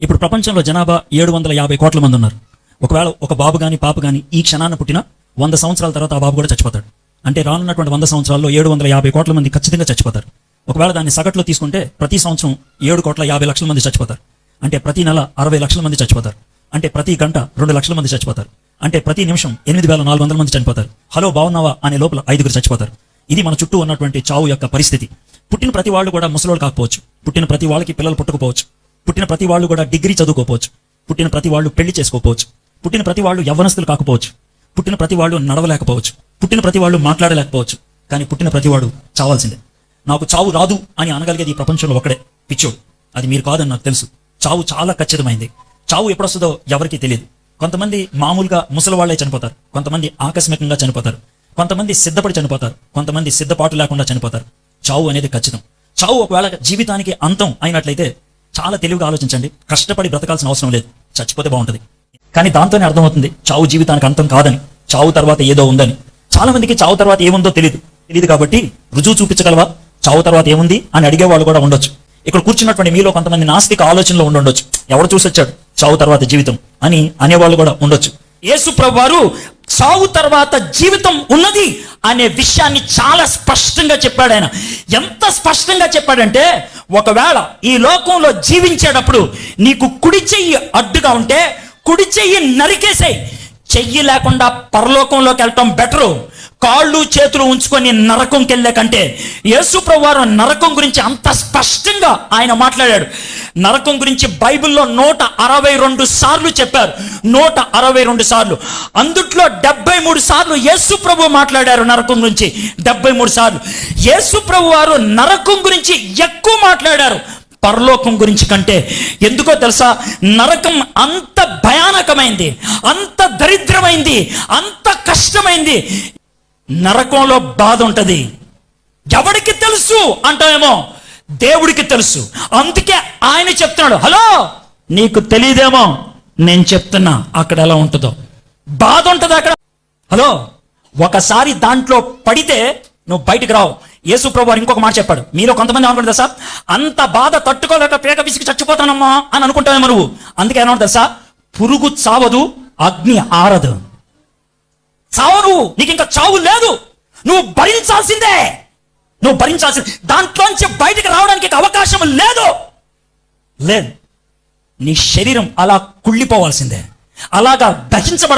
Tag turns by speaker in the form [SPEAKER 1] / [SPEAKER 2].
[SPEAKER 1] ఇప్పుడు ప్రపంచంలో జనాభా 750 కోట్ల మంది ఉన్నారు. ఒకవేళ ఒక బాబు కానీ పాప కానీ ఈ క్షణాన పుట్టిన 100 సంవత్సరాల తర్వాత ఆ బాబు కూడా చచ్చిపోతాడు. అంటే రానున్నటువంటి 100 సంవత్సరాల్లో 750 కోట్ల మంది ఖచ్చితంగా చచ్చిపోతారు. ఒకవేళ దాన్ని సగట్లో తీసుకుంటే ప్రతి సంవత్సరం 7,50,00,000 మంది చచ్చిపోతారు. అంటే ప్రతి నెల 60 లక్షల మంది చచ్చిపోతారు. అంటే ప్రతి గంట 2 లక్షల మంది చచ్చిపోతారు. అంటే ప్రతి నిమిషం 8,400 మంది చనిపోతారు. హలో బాగున్నావా అనే లోపల 5 చచ్చిపోతారు. ఇది మన చుట్టూ ఉన్నటువంటి చావు యొక్క పరిస్థితి. పుట్టిన ప్రతి వాళ్ళు కూడా ముసలోళ్ళు కాకపోవచ్చు. పుట్టిన ప్రతి వాళ్ళకి పిల్లలు పుట్టకపోవచ్చు. పుట్టిన ప్రతి వాళ్ళు కూడా డిగ్రీ చదువుకోపోవచ్చు. పుట్టిన ప్రతి వాళ్ళు పెళ్లి చేసుకోపోవచ్చు. పుట్టిన ప్రతి వాళ్ళు యవ్వనస్తులు కాకపోవచ్చు. పుట్టిన ప్రతి వాళ్ళు నడవలేకపోవచ్చు. పుట్టిన ప్రతి వాళ్ళు మాట్లాడలేకపోవచ్చు. కానీ పుట్టిన ప్రతి వాడు చావాల్సిందే. నాకు చావు రాదు అని అనగలిగేది ఈ ప్రపంచంలో ఒకడే, పిచ్చోడు. అది మీరు కాదని నాకు తెలుసు. చావు చాలా ఖచ్చితమైంది. చావు ఎప్పుడు వస్తుందో ఎవరికీ తెలియదు. కొంతమంది మామూలుగా ముసలి వాళ్లే చనిపోతారు. కొంతమంది ఆకస్మికంగా చనిపోతారు. కొంతమంది సిద్ధపడి చనిపోతారు. కొంతమంది సిద్ధపాటు లేకుండా చనిపోతారు. చావు అనేది ఖచ్చితం. చావు ఒకవేళ జీవితానికి అంతం అయినట్లయితే చాలా తెలివిగా ఆలోచించండి. కష్టపడి బ్రతకాల్సిన అవసరం లేదు. చచ్చిపోతే బాగుంటుంది. కానీ దాంతోనే అర్థమవుతుంది చావు జీవితానికి అంతం కాదని, చావు తర్వాత ఏదో ఉందని. చాలా మందికి చావు తర్వాత ఏముందో తెలియదు కాబట్టి రుజువు చూపించగలవా చావు తర్వాత ఏముంది అని అడిగే వాళ్ళు కూడా ఉండొచ్చు. ఇక్కడ కూర్చున్నటువంటి మీలో కొంతమంది నాస్తిక ఆలోచనలో ఉండొచ్చు. ఎవడు చూసొచ్చాడు చావు తర్వాత జీవితం అని అనేవాళ్ళు కూడా ఉండొచ్చు. యేసు ప్రభువారు చావు తర్వాత జీవితం ఉన్నది అనే విషయాన్ని చాలా స్పష్టంగా చెప్పాడు. ఆయన ఎంత స్పష్టంగా చెప్పాడంటే, ఒకవేళ ఈ లోకంలో జీవించేటప్పుడు నీకు కుడి చెయ్యి అడ్డుగా ఉంటే కుడి చెయ్యి నరికేసేయి. చెయ్యి లేకుండా పరలోకంలోకి వెళ్ళటం బెటరు. కాళ్ళు చేతులు ఉంచుకొని నరకంకి వెళ్ళే కంటే. యేసు ప్రభువారు నరకం గురించి అంత స్పష్టంగా ఆయన మాట్లాడాడు. నరకం గురించి బైబిల్లో 162 సార్లు చెప్పారు. 162 సార్లు. అందుట్లో 73 సార్లు యేసు ప్రభు మాట్లాడారు నరకం గురించి. 73 సార్లు యేసు ప్రభు వారు నరకం గురించి ఎక్కువ మాట్లాడారు పరలోకం గురించి కంటే. ఎందుకో తెలుసా? నరకం అంత భయానకమైంది, అంత దరిద్రమైంది, అంత కష్టమైంది. నరకంలో బాధ ఉంటది. ఎవడికి తెలుసు అంటామేమో, దేవుడికి తెలుసు. అందుకే ఆయన చెప్తున్నాడు, హలో నీకు తెలియదేమో, నేను చెప్తున్నా అక్కడ ఎలా ఉంటుందో. బాధ ఉంటుంది అక్కడ. హలో ఒకసారి దాంట్లో పడితే నువ్వు బయటికి రావు. యేసు ప్రభు వారు ఇంకొక మాట చెప్పాడు. మీరు కొంతమంది అనుకుంటారు తెలుసా, అంత బాధ తట్టుకోలేక పేక విసిగి చచ్చిపోతానమ్మా అని అనుకుంటావేమో నువ్వు. అందుకే ఏమన్నా తెలుసా, పురుగు చావదు, అగ్ని ఆరదు. చావు, నీకు ఇంకా చావు లేదు. నువ్వు భరించాల్సిందే. నువ్వు భరించాల్సిందే. దాంట్లోంచి బయటికి రావడానికి అవకాశం లేదు. నీ శరీరం అలా కుళ్ళిపోవాల్సిందే, అలాగా దహించబడ